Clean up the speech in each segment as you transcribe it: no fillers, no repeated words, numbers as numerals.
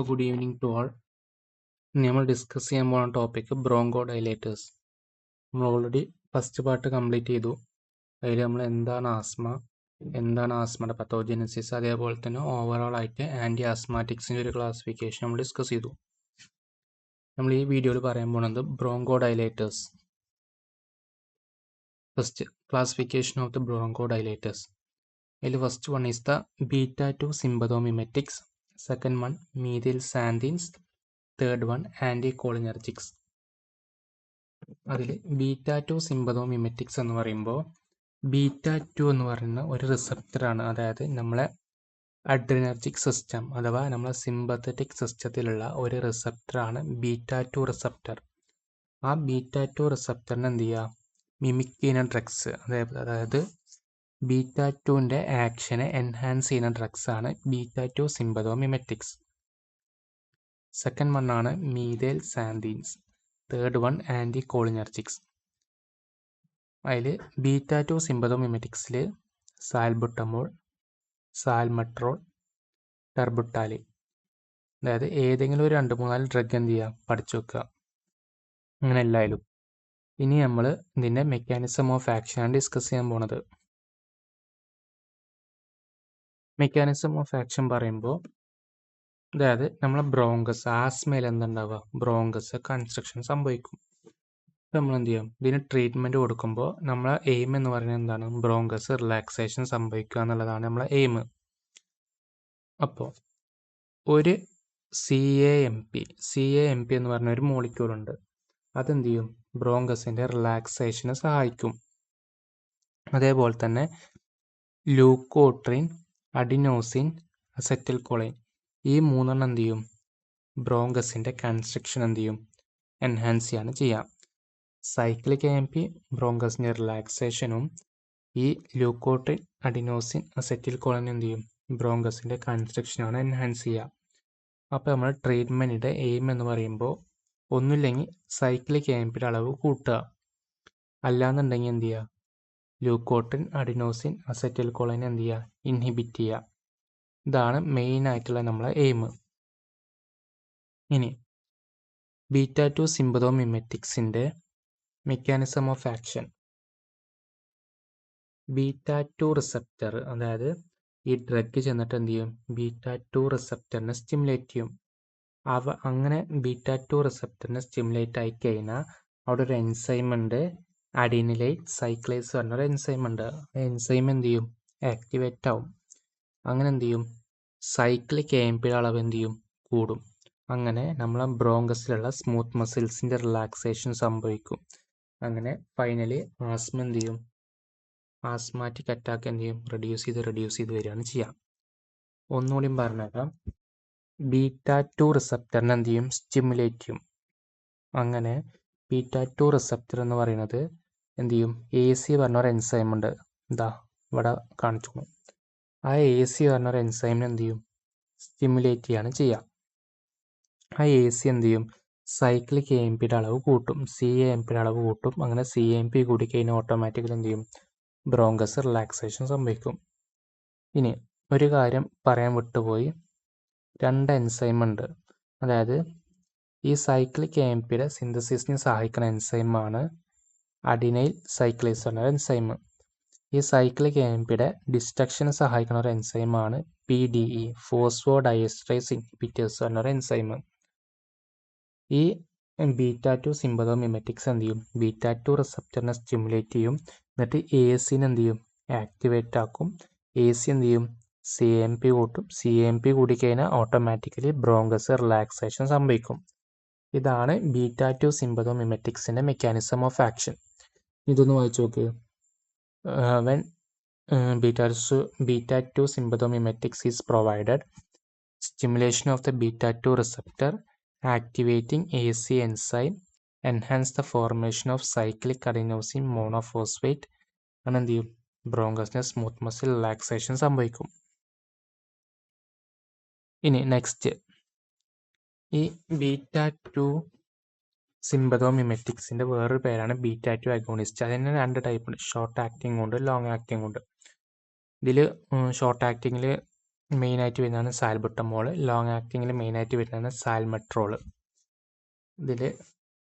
Good evening to all. നമ്മൾ discuss ചെയ്യാൻ പോകുന്ന ടോപ്പിക് ബ്രോങ്കോ ഡൈലേറ്റേഴ്സ്. നമ്മൾ ഓൾറെഡി ഫസ്റ്റ് പാർട്ട് കംപ്ലീറ്റ് ചെയ്തു. അതിൽ നമ്മൾ എന്താണ് ആസ്മ, എന്താണ് ആസ്മയുടെ പത്തോജനസിസ്, അതേപോലെ തന്നെ ഓവറോൾ ആയിട്ട് ആൻറ്റി ആസ്മാറ്റിക്സിൻ്റെ ഒരു ക്ലാസിഫിക്കേഷൻ നമ്മൾ ഡിസ്കസ് ചെയ്തു. നമ്മൾ ഈ വീഡിയോയിൽ പറയാൻ പോകുന്നത് bronchodilators. First classification of the bronchodilators. അതിൽ first one is the beta two sympathomimetics, second one methyl xanthines, third one anticholinergics. അതിൽ ബീറ്റ-2 സിമ്പതോമിമെറ്റിക്സ് എന്ന് പറയുമ്പോൾ ബീറ്റ-2 എന്ന് പറയുന്ന ഒരു റിസപ്റ്ററാണ്. അതായത് നമ്മളെ അഡ്രിനർജിക് സിസ്റ്റം അഥവാ നമ്മളെ സിമ്പത്തറ്റിക് സിസ്റ്റത്തിലുള്ള ഒരു റിസപ്റ്ററാണ് ബീറ്റ-2 റിസപ്റ്റർ. ആ ബീറ്റ-2 റിസപ്റ്ററിന് എന്ത് ചെയ്യുക, മിമിക് ചെയ്യുന്ന ഡ്രഗ്സ്, അതായത് ബീറ്റ-2ൻ്റെ ആക്ഷനെ എൻഹാൻസ് ചെയ്യുന്ന ഡ്രഗ്സ് ആണ് ബീറ്റ-2 സിമ്പതോമിമെറ്റിക്സ്. സെക്കൻഡ് വൺ ആണ് methyl xanthines, third one anticholinergics. അതിൽ ബീറ്റ-2 സിമ്പതോമിമെറ്റിക്സിൽ സാൽബുട്ടമോൾ, സാൽമെട്രോൾ, ടെർബുട്ടാലിൻ, അതായത് ഏതെങ്കിലും ഒരു 2-3 ഡ്രഗ് എന്ത് ചെയ്യുക, പഠിച്ചു വെക്കുക, അങ്ങനെ എല്ലായാലും. ഇനി നമ്മൾ ഇതിൻ്റെ മെക്കാനിസം ഓഫ് ആക്ഷനാണ് ഡിസ്കസ് ചെയ്യാൻ പോണത്. മെക്കാനിസം ഓഫ് ആക്ഷൻ പറയുമ്പോൾ അതായത് നമ്മളെ ബ്രോങ്കസ്, ആസ്മയിൽ എന്തുണ്ടാവുക, ബ്രോങ്കസ് കൺസ്ട്രക്ഷൻ സംഭവിക്കും. നമ്മൾ എന്ത് ചെയ്യും, ഇതിന് ട്രീറ്റ്മെൻറ്റ് കൊടുക്കുമ്പോൾ നമ്മളെ എയിം എന്ന് പറയുന്നത് എന്താണ്, ബ്രോങ്കസ് റിലാക്സേഷൻ സംഭവിക്കുക എന്നുള്ളതാണ് നമ്മളെ എയിം. അപ്പോൾ ഒരു CAMP എന്ന് പറഞ്ഞ ഒരു മോളിക്യൂളുണ്ട്. അതെന്ത് ചെയ്യും, ബ്രോങ്കസിൻ്റെ റിലാക്സേഷന് സഹായിക്കും. അതേപോലെ തന്നെ ലൂക്കോട്രിൻ, അഡിനോസിൻ, അസെറ്റിൽകോളിൻ, ഈ 3 എന്ത് ചെയ്യും, ബ്രോങ്കസിൻ്റെ കൺസ്ട്രക്ഷൻ എന്ത് ചെയ്യും, എൻഹാൻസ് ചെയ്യാണ് ചെയ്യുക. സൈക്ലിക് AMP ബ്രോങ്കസിൻ്റെ റിലാക്സേഷനും ഈ ലൂക്കോട്രിൻ, അഡിനോസിൻ, അസെറ്റിൽകോളിൻ എന്ത് ചെയ്യും, ബ്രോങ്കസിൻ്റെ കൺസ്ട്രക്ഷനാണ് എൻഹാൻസ് ചെയ്യുക. അപ്പോൾ നമ്മൾ ട്രീറ്റ്മെൻറ്റിൻ്റെ എയിം എന്ന് പറയുമ്പോൾ ഒന്നുമില്ലെങ്കിൽ സൈക്ലിക് AMPയുടെ അളവ് കൂട്ടുക, അല്ലാന്നുണ്ടെങ്കിൽ എന്ത് ചെയ്യുക, ലൂക്കോട്രിൻ, അഡിനോസിൻ, അസെറ്റിൽകോളിൻ എന്ത് ചെയ്യുക, ഇൻഹിബിറ്റ് ചെയ്യുക. ഇതാണ് മെയിനായിട്ടുള്ള നമ്മളെ എയിം. ഇനി beta two സിമ്പതോമിമെറ്റിക്സിൻ്റെ mechanism of action. Beta two receptor, അതായത് ഈ ഡ്രഗ് ചെന്നിട്ട് എന്ത് ചെയ്യും, ബീറ്റ-2 റിസപ്റ്ററിനെ സ്റ്റിമുലേറ്റ് ചെയ്യും. അങ്ങനെ ബീറ്റ-2 റിസപ്റ്ററിനെ സ്റ്റിമുലേറ്റ് ആയി കഴിഞ്ഞാൽ അവിടെ ഒരു എൻസൈം ഉണ്ട്, അഡിനിലേറ്റ് സൈക്ലേസ് പറഞ്ഞൊരു എൻസൈം ഉണ്ട്. ആ എൻസൈം എന്ത് ചെയ്യും, ആക്ടിവേറ്റ് ആവും. അങ്ങനെ എന്ത് ചെയ്യും, സൈക്ലിക് AMPയുടെ അളവ് എന്ത് ചെയ്യും, കൂടും. അങ്ങനെ നമ്മളെ ബ്രോങ്കസിലുള്ള സ്മൂത്ത് മസിൽസിൻ്റെ റിലാക്സേഷൻ സംഭവിക്കും. അങ്ങനെ ഫൈനലി ആസ്മ എന്ത് ചെയ്യും, ആസ്മാറ്റിക് അറ്റാക്ക് എന്ത് ചെയ്യും, റെഡ്യൂസ് ചെയ്ത് വരികയാണ് ചെയ്യുക. ഒന്നുകൂടി പറഞ്ഞേക്കാം, ബീറ്റ-2 റിസപ്റ്ററിനെ എന്ത് ചെയ്യും, സ്റ്റിമുലേറ്റ് ചെയ്യും. അങ്ങനെ ബീറ്റ-2 റിസപ്റ്റർ എന്ന് പറയുന്നത് എന്ത് ചെയ്യും, AC പറഞ്ഞൊരു എൻസൈം ഉണ്ട്, ഇതാ ഇവിടെ കാണിച്ചു. ആ AC പറഞ്ഞൊരു എൻസൈമിനെ എന്ത് ചെയ്യും, സ്റ്റിമുലേറ്റ് ചെയ്യാണ് ചെയ്യുക. ആ AC എന്ത് ചെയ്യും, സൈക്ലിക് AMPയുടെ അളവ് കൂട്ടും, CAMPയുടെ അളവ് കൂട്ടും. അങ്ങനെ CAMP കൂടിക്കഴിഞ്ഞാൽ ഓട്ടോമാറ്റിക്കലി എന്ത് ചെയ്യും, ബ്രോങ്കസ് റിലാക്സേഷൻ സംഭവിക്കും. ഇനി ഒരു കാര്യം പറയാൻ വിട്ടുപോയി, 2 എൻസൈം ഉണ്ട്. അതായത് ഈ സൈക്ലിക് AMPയുടെ സിന്തസിസിന് സഹായിക്കുന്ന എൻസൈമാണ് അഡിനൈൽ സൈക്ലേസ് എന്ന എൻസൈം. ഈ സൈക്ലിക് AMPയുടെ ഡിസ്ട്രക്ഷന് സഹായിക്കുന്ന ഒരു എൻസൈമാണ് PDE, ഫോസ്ഫോഡയസ്ട്രേസ് ഇൻഹിബിറ്റേഴ്സ് എന്നൊരു എൻസൈം. ഈ ബീറ്റ-2 സിമ്പതോമിമെറ്റിക്സ് എന്ത് ചെയ്യും, ബീറ്റ-2 റിസപ്റ്ററിനെ സ്റ്റിമുലേറ്റ് ചെയ്യും. എന്നിട്ട് ACനെ എന്ത് ചെയ്യും, ആക്ടിവേറ്റ് ആക്കും. AC എന്ത് ചെയ്യും, CAMP കൂട്ടും. CAMP കൂടിക്കഴിഞ്ഞാൽ ഓട്ടോമാറ്റിക്കലി ബ്രോങ്കസ് റിലാക്സേഷൻ സംഭവിക്കും. ഇതാണ് ബീറ്റ-2 സിമ്പതോമിമെറ്റിക്സിൻ്റെ മെക്കാനിസം ഓഫ് ആക്ഷൻ. ഇതൊന്ന് വായിച്ചു നോക്ക്. When beta-2 sympathomimetics is provided, stimulation of the beta-2 receptor activating AC enzyme enhance the formation of cyclic adenosine monophosphate and എന്ത് ചെയ്യും, ബ്രോങ്കസിന് സ്മൂത്ത് മസിൽ റിലാക്സേഷൻ സംഭവിക്കും. ഇനി next, ഈ ബീറ്റ-2 സിമ്പതോമിമെറ്റിക്സിൻ്റെ വേറൊരു പേരാണ് ബീറ്റ-2 അഗോണിസ്റ്റ്. അതിന് 2 ടൈപ്പ് ഉണ്ട്, ഷോർട്ട് ആക്ടിംഗ് ഉണ്ട്, ലോങ് ആക്ടിംഗ് ഉണ്ട്. ഇതിൽ ഷോർട്ട് ആക്ടിങ്ങിൽ മെയിനായിട്ട് വരുന്നതാണ് സാൽബുട്ടമോൾ. ലോങ് ആക്ടിങ്ങിൽ മെയിനായിട്ട് വരുന്നതാണ് സാൽമെട്രോൾ. ഇതിൽ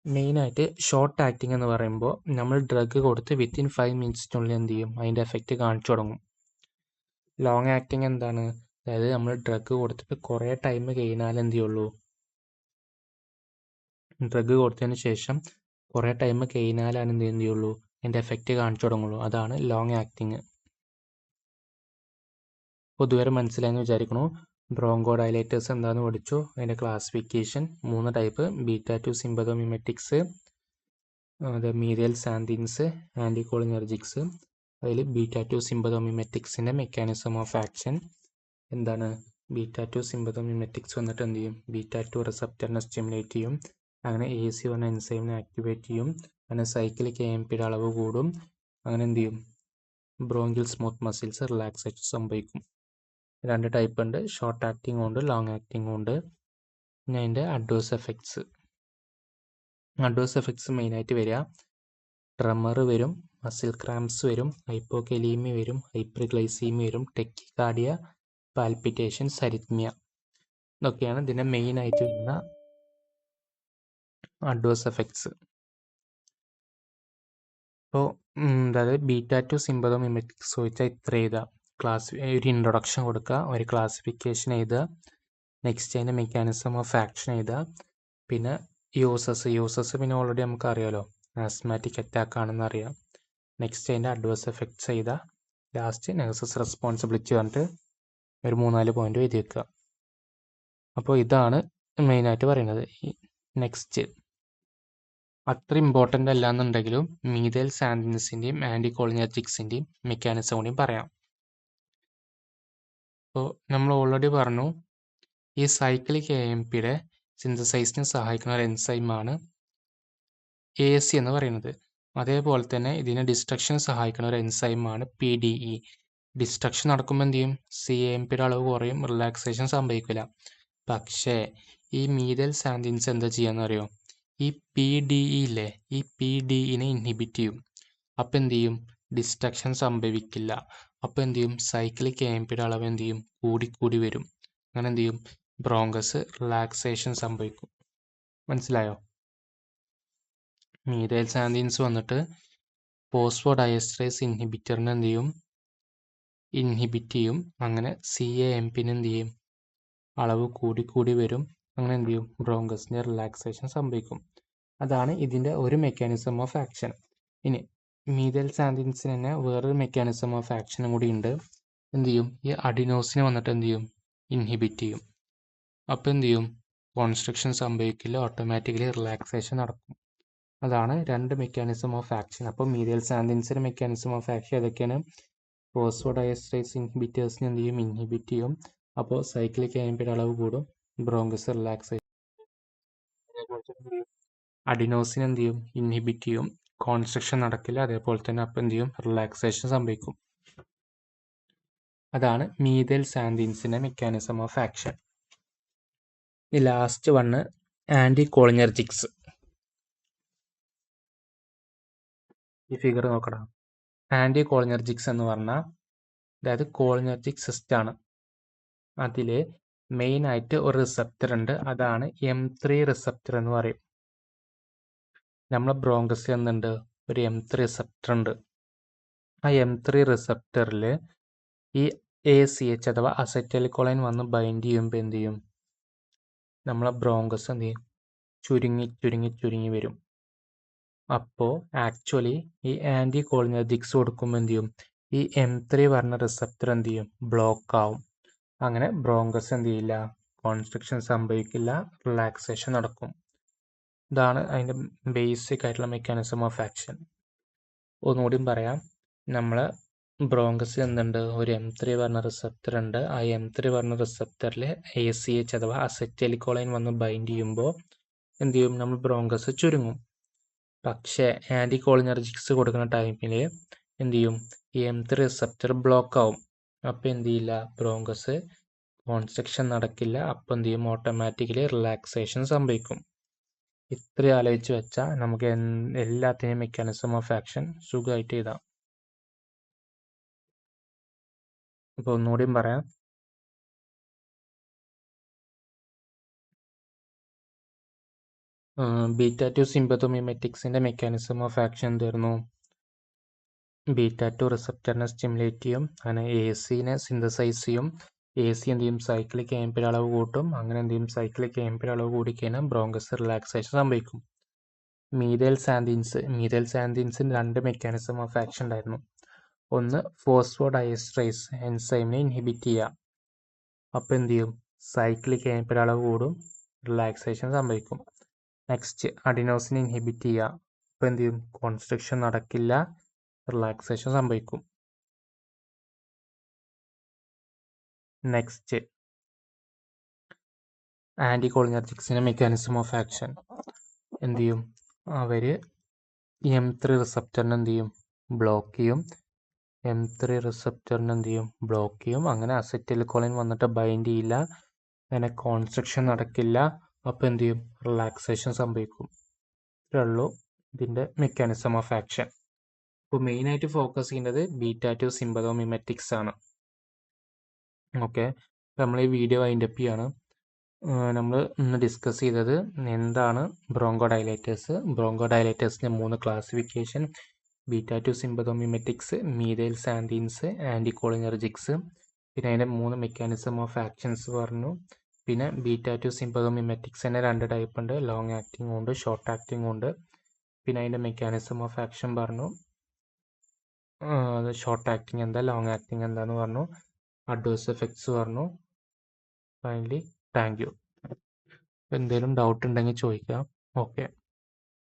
മെയിനായിട്ട് ഷോർട്ട് ആക്ടിങ് എന്ന് പറയുമ്പോൾ നമ്മൾ ഡ്രഗ് കൊടുത്ത് വിത്തിൻ 5 മിനിറ്റ്സിനുള്ളിൽ എന്ത് ചെയ്യും, അതിൻ്റെ എഫക്റ്റ് കാണിച്ചു തുടങ്ങും. ലോങ് ആക്ടിങ് എന്താണ്, അതായത് നമ്മൾ ഡ്രഗ് കൊടുത്തിട്ട് കുറേ ടൈം കഴിഞ്ഞാൽ എന്ത് ചെയ്യുള്ളൂ, ഡ്രഗ് കൊടുത്തതിന് ശേഷം കുറേ ടൈം കഴിഞ്ഞാലാണ് എന്ത് ചെയ്യുള്ളൂ, അതിൻ്റെ എഫക്റ്റ് കാണിച്ചു തുടങ്ങുള്ളൂ. അതാണ് ലോങ് ആക്ടിങ്. പൊതുവരെ മനസ്സിലായെന്ന് വിചാരിക്കണു. ബ്രോങ്കോ ഡയലേറ്റേഴ്സ് എന്താണെന്ന് പഠിച്ചു. അതിൻ്റെ ക്ലാസിഫിക്കേഷൻ 3 ടൈപ്പ്: ബീറ്റ-2 സിമ്പതോമിമെറ്റിക്സ്, മീഥൈൽ സാന്തിൻസ്, ആൻറ്റികോളിനെർജിക്സ്. അതിൽ ബീറ്റ-2 സിമ്പതോമിമെറ്റിക്സിൻ്റെ മെക്കാനിസം ഓഫ് ആക്ഷൻ എന്താണ്, ബീറ്റ-2 സിമ്പതോമിമെറ്റിക്സ് വന്നിട്ട് എന്ത് ചെയ്യും, ബീറ്റ-2 റിസപ്റ്ററിനെ സ്റ്റിമുലേറ്റ് ചെയ്യും. അങ്ങനെ AC പറഞ്ഞ എൻസൈമിനെ ആക്ടിവേറ്റ് ചെയ്യും. അങ്ങനെ സൈക്ലിക് AMPയുടെ അളവ് കൂടും. അങ്ങനെ എന്ത് ചെയ്യും, ബ്രോങ്കിൾ സ്മൂത്ത് മസിൽസ് റിലാക്സേഷൻ സംഭവിക്കും. 2 ടൈപ്പ് ഉണ്ട്, ഷോർട്ട് ആക്ടിങ്ങും ഉണ്ട്, ലോങ് ആക്ടിങ്ങും ഉണ്ട്. പിന്നെ അതിൻ്റെ അഡ്വേഴ്സ് എഫക്ട്സ്. അഡ്വേഴ്സ് എഫക്ട്സ് മെയിനായിട്ട് വരിക, ട്രെമർ വരും, മസിൽ ക്രാംസ് വരും, ഹൈപ്പോകലീമി വരും, ഹൈപ്പർഗ്ലൈസീമി വരും, ടെക്കിക്കാർഡിയ, പാൽപിറ്റേഷൻസ്, അരിത്മിയ. ഇതൊക്കെയാണ് ഇതിൻ്റെ മെയിനായിട്ട് വരുന്ന അഡ്വേഴ്സ് എഫക്ട്സ്. അപ്പോൾ അതായത് ബീറ്റ-2 സിമ്പതോമിമെറ്റിക്സ് ചോദിച്ചാൽ ഇത്ര എഴുതുക. ഒരു ഇൻട്രൊഡക്ഷൻ കൊടുക്കുക, ഒരു ക്ലാസിഫിക്കേഷൻ എഴുതുക, നെക്സ്റ്റ് അതിൻ്റെ മെക്കാനിസം ഓഫ് ആക്ഷൻ എഴുതുക, പിന്നെ യൂസസ് പിന്നെ ഓൾറെഡി നമുക്ക് അറിയാമല്ലോ, ആസ്മാറ്റിക് അറ്റാക്ക് ആണെന്ന് അറിയാം. നെക്സ്റ്റ് അതിൻ്റെ അഡ്വേഴ്സ് എഫക്ട്സ് എഴുതുക, ലാസ്റ്റ് നഴ്സസ് റെസ്പോൺസിബിലിറ്റി പറഞ്ഞിട്ട് ഒരു 3-4 പോയിന്റ് എഴുതി വെക്കുക. അപ്പോൾ ഇതാണ് മെയിനായിട്ട് പറയുന്നത്. നെക്സ്റ്റ് അത്ര ഇമ്പോർട്ടൻ്റ് അല്ല എന്നുണ്ടെങ്കിലും മീഥൈൽ സാന്തിൻസിൻ്റെയും ആൻറ്റികോളിനെർജിക്സിൻ്റെയും മെക്കാനിസം കൂടിയും പറയാം. അപ്പോൾ നമ്മൾ ഓൾറെഡി പറഞ്ഞു, ഈ സൈക്ലിക് AMPയുടെ സിന്തസൈസിന് സഹായിക്കുന്ന ഒരു എൻസൈമാണ് AC എന്ന് പറയുന്നത്. അതേപോലെ തന്നെ ഇതിനെ ഡിസ്ട്രക്ഷന് സഹായിക്കുന്ന ഒരു എൻസൈമാണ് PDE. ഡിസ്ട്രക്ഷൻ നടക്കുമ്പോൾ എന്ത് ചെയ്യും, CAMPയുടെ അളവ് കുറയും, റിലാക്സേഷൻ സംഭവിക്കില്ല. പക്ഷേ ഈ മീഥൈൽ സാന്തിൻസ് എന്താ ചെയ്യാന്ന് അറിയോ, ഈ PDE ഇല്ലേ, ഈ PDEനെ ഇൻഹിബിറ്റ് ചെയ്യും. അപ്പം എന്ത് ചെയ്യും, ഡിസ്ട്രക്ഷൻ സംഭവിക്കില്ല. അപ്പം എന്ത് ചെയ്യും, സൈക്ലിക് AMPയുടെ അളവ് എന്ത് ചെയ്യും, കൂടിക്കൂടി വരും. അങ്ങനെ എന്ത് ചെയ്യും, ബ്രോങ്കസ് റിലാക്സേഷൻ സംഭവിക്കും. മനസ്സിലായോ? മീഥൈൽ സാന്തിൻസ് വന്നിട്ട് ഫോസ്ഫോഡയസ്ട്രേസ് ഇൻഹിബിറ്ററിനെ എന്ത് ചെയ്യും, ഇൻഹിബിറ്റ് ചെയ്യും. അങ്ങനെ CAMPന് എന്ത് ചെയ്യും, അളവ് കൂടിക്കൂടി വരും. അങ്ങനെ എന്ത് ചെയ്യും, ബ്രോങ്കസിൻ്റെ റിലാക്സേഷൻ സംഭവിക്കും. അതാണ് ഇതിൻ്റെ ഒരു മെക്കാനിസം ഓഫ് ആക്ഷൻ. ഇനി മീഥൈൽ സാന്തിൻസിന് തന്നെ വേറൊരു മെക്കാനിസം ഓഫ് ആക്ഷനും കൂടി ഉണ്ട്. എന്ത് ചെയ്യും, ഈ അഡിനോസിനെ വന്നിട്ട് എന്ത് ചെയ്യും, ഇൻഹിബിറ്റ് ചെയ്യും. അപ്പോൾ എന്ത് ചെയ്യും, കോൺസ്ട്രക്ഷൻ സംഭവിക്കില്ല, ഓട്ടോമാറ്റിക്കലി റിലാക്സേഷൻ നടക്കും. അതാണ് 2 മെക്കാനിസം ഓഫ് ആക്ഷൻ. അപ്പോൾ മീഥൈൽ സാന്തിൻസിൻ്റെ മെക്കാനിസം ഓഫ് ആക്ഷൻ ഏതൊക്കെയാണ്, ഫോസ്ഫോഡയസ്ട്രേസ് ഇൻഹിബിറ്റേഴ്സിനെ എന്ത് ചെയ്യും, ഇൻഹിബിറ്റ് ചെയ്യും. അപ്പോൾ സൈക്ലിക് AMPയുടെ അളവ് കൂടും, ബ്രോങ്കസ് റിലാക്സേഷൻ. അഡിനോസിനെ എന്ത് ചെയ്യും, ഇൻഹിബിറ്റ് ചെയ്യും, കോൺസ്ട്രക്ഷൻ നടക്കില്ല. അതേപോലെ തന്നെ അപ്പം എന്ത് ചെയ്യും, റിലാക്സേഷൻ സംഭവിക്കും. അതാണ് മീഥൈൽ സാന്തിൻസിൻ്റെ മെക്കാനിസം ഓഫ് ആക്ഷൻ. ഈ ലാസ്റ്റ് വണ്ണ് ആൻറ്റികോളിനെർജിക്സ്. ഈ ഫിഗർ നോക്കണം. ആൻറ്റികോളിനെർജിക്സ് എന്ന് പറഞ്ഞാൽ അതായത് കോളിനെർജിക് സിസ്റ്റമാണ്. അതിൽ മെയിനായിട്ട് ഒരു റിസപ്റ്റർ ഉണ്ട്, അതാണ് M3 റിസപ്റ്റർ എന്ന് പറയും. നമ്മളെ ബ്രോങ്കസിൽ എന്തുണ്ട്, ഒരു M3 റിസപ്റ്റർ ഉണ്ട്. ആ M3 റിസപ്റ്ററിൽ ഈ ACH അഥവാ അസറ്റൈൽകോളൈൻ വന്ന് ബൈൻഡ് ചെയ്യുമ്പോൾ എന്ത് ചെയ്യും, നമ്മളെ ബ്രോങ്കസ് എന്ത് ചെയ്യും, ചുരുങ്ങി ചുരുങ്ങി ചുരുങ്ങി വരും. അപ്പോൾ ആക്ച്വലി ഈ ആൻറ്റികോളിനെർജിക്സ് കൊടുക്കുമ്പോൾ എന്ത് ചെയ്യും, ഈ M3 പറഞ്ഞ റിസപ്റ്റർ എന്ത് ചെയ്യും, ബ്ലോക്ക് ആവും. അങ്ങനെ ബ്രോങ്കസ് എന്ത് ചെയ്യില്ല, കോൺസ്ട്രക്ഷൻ സംഭവിക്കില്ല, റിലാക്സേഷൻ നടക്കും. ഇതാണ് അതിൻ്റെ ബേസിക് ആയിട്ടുള്ള മെക്കാനിസം ഓഫ് ആക്ഷൻ. ഒന്നുകൂടിയും പറയാം, നമ്മൾ ബ്രോങ്കസിൽ എന്തുണ്ട്, ഒരു M3 പറഞ്ഞ റിസപ്റ്റർ ഉണ്ട്. ആ M3 പറഞ്ഞ റിസപ്റ്ററിൽ ACH അഥവാ അസറ്റൈൽകോളൈൻ വന്ന് ബൈൻഡ് ചെയ്യുമ്പോൾ എന്ത് ചെയ്യും, നമ്മൾ ബ്രോങ്കസ് ചുരുങ്ങും. പക്ഷേ ആൻറ്റികോളിനെർജിക്സ് കൊടുക്കുന്ന ടൈമിൽ എന്ത് ചെയ്യും, ഈ M3 റിസപ്റ്റർ ബ്ലോക്ക് ആവും. അപ്പോൾ എന്ത് ചെയ്യില്ല, ബ്രോങ്കസ് കോൺസ്ട്രക്ഷൻ നടക്കില്ല. അപ്പോൾ എന്ത് ചെയ്യും, ഓട്ടോമാറ്റിക്കലി റിലാക്സേഷൻ സംഭവിക്കും. ഇത്രയും ആലോചിച്ച് വെച്ചാൽ നമുക്ക് എല്ലാത്തിനെയും മെക്കാനിസം ഓഫ് ആക്ഷൻ സുഖമായിട്ട് എഴുതാം. അപ്പോൾ ഒന്നുകൂടിയും പറയാം, ബീറ്റ 2 സിമ്പത്തോമിമെറ്റിക്സിൻ്റെ മെക്കാനിസം ഓഫ് ആക്ഷൻ എന്തായിരുന്നു? ബീറ്റ 2 റിസപ്റ്ററിനെ സ്റ്റിമുലേറ്റ് ചെയ്യും, അങ്ങനെ AC സിന്തസൈസ് ചെയ്യും. AC എന്ത് ചെയ്യും? സൈക്ലിക് AMP അളവ് കൂട്ടും. അങ്ങനെ എന്ത് ചെയ്യും? സൈക്ലിക് AMP അളവ് കൂടിക്കഴിഞ്ഞാൽ ബ്രോങ്കസ് റിലാക്സേഷൻ സംഭവിക്കും. മീഥൈൽ സാന്തിൻസിന് 2 മെക്കാനിസം ഓഫ് ആക്ഷൻ ഉണ്ടായിരുന്നു. ഒന്ന് ഫോസ്ഫോഡയസ്ട്രേസ് എൻസൈമിനെ ഇൻഹിബിറ്റ് ചെയ്യുക. അപ്പോൾ എന്ത് ചെയ്യും? സൈക്ലിക് AMP അളവ് കൂടും, റിലാക്സേഷൻ സംഭവിക്കും. നെക്സ്റ്റ് അഡിനോസിനെ ഇൻഹിബിറ്റ് ചെയ്യുക. അപ്പോൾ എന്ത് ചെയ്യും? കോൺസ്ട്രക്ഷൻ നടക്കില്ല, റിലാക്സേഷൻ സംഭവിക്കും. നെക്സ്റ്റ് ആൻറ്റികോളിനർജിക്സിൻ്റെ മെക്കാനിസം ഓഫ് ആക്ഷൻ എന്ത് ചെയ്യും? അവർ M3 റിസപ്റ്ററിനെ എന്ത് ചെയ്യും? ബ്ലോക്ക് ചെയ്യും. M3 റിസപ്റ്ററിനെ എന്ത് ചെയ്യും? ബ്ലോക്ക് ചെയ്യും. അങ്ങനെ അസറ്റിൽകോളിൻ വന്നിട്ട് ബൈൻഡ് ചെയ്യില്ല, അങ്ങനെ കോൺസ്ട്രക്ഷൻ നടക്കില്ല. അപ്പോൾ എന്ത് ചെയ്യും? റിലാക്സേഷൻ സംഭവിക്കും. ഇത്രയേ ഉള്ളൂ ഇതിൻ്റെ മെക്കാനിസം ഓഫ് ആക്ഷൻ. ഇപ്പോൾ മെയിനായിട്ട് ഫോക്കസ് ചെയ്യുന്നത് ബീറ്റ 2 സിമ്പതോമിമെറ്റിക്സ് ആണ്. ഓക്കെ, നമ്മൾ ഈ വീഡിയോ വൈൻഡപ്പ് ചെയ്യാണ്. നമ്മൾ ഇന്ന് ഡിസ്കസ് ചെയ്തത് എന്താണ് ബ്രോങ്കോഡൈലേറ്റേഴ്സ്, ബ്രോങ്കോഡൈലേറ്റേഴ്സിൻ്റെ 3 ക്ലാസിഫിക്കേഷൻ, ബീറ്റ 2 സിമ്പതോമിമെറ്റിക്സ്, മീഥൈൽ സാന്തിൻസ്, ആൻറ്റികോളിനർജിക്സ്, പിന്നെ അതിൻ്റെ 3 മെക്കാനിസം ഓഫ് ആക്ഷൻസ് പറഞ്ഞു. പിന്നെ ബീറ്റ 2 സിമ്പതോമിമെറ്റിക്സ് തന്നെ 2 ടൈപ്പ് ഉണ്ട്, ലോങ് ആക്ടിങ്ങും ഉണ്ട്, ഷോർട്ട് ആക്ടിങ്ങും ഉണ്ട്. പിന്നെ അതിൻ്റെ മെക്കാനിസം ഓഫ് ആക്ഷൻ പറഞ്ഞു, ഷോർട്ട് ആക്ടിങ് എന്താ, ലോങ് ആക്ടിങ് എന്താന്ന് പറഞ്ഞു, അഡ്വേഴ്സ് എഫക്ട്സ് പറഞ്ഞു. Finally thank you. എന്തെങ്കിലും ഡൗട്ട് ഉണ്ടെങ്കിൽ ചോദിക്കാം. ഓക്കെ.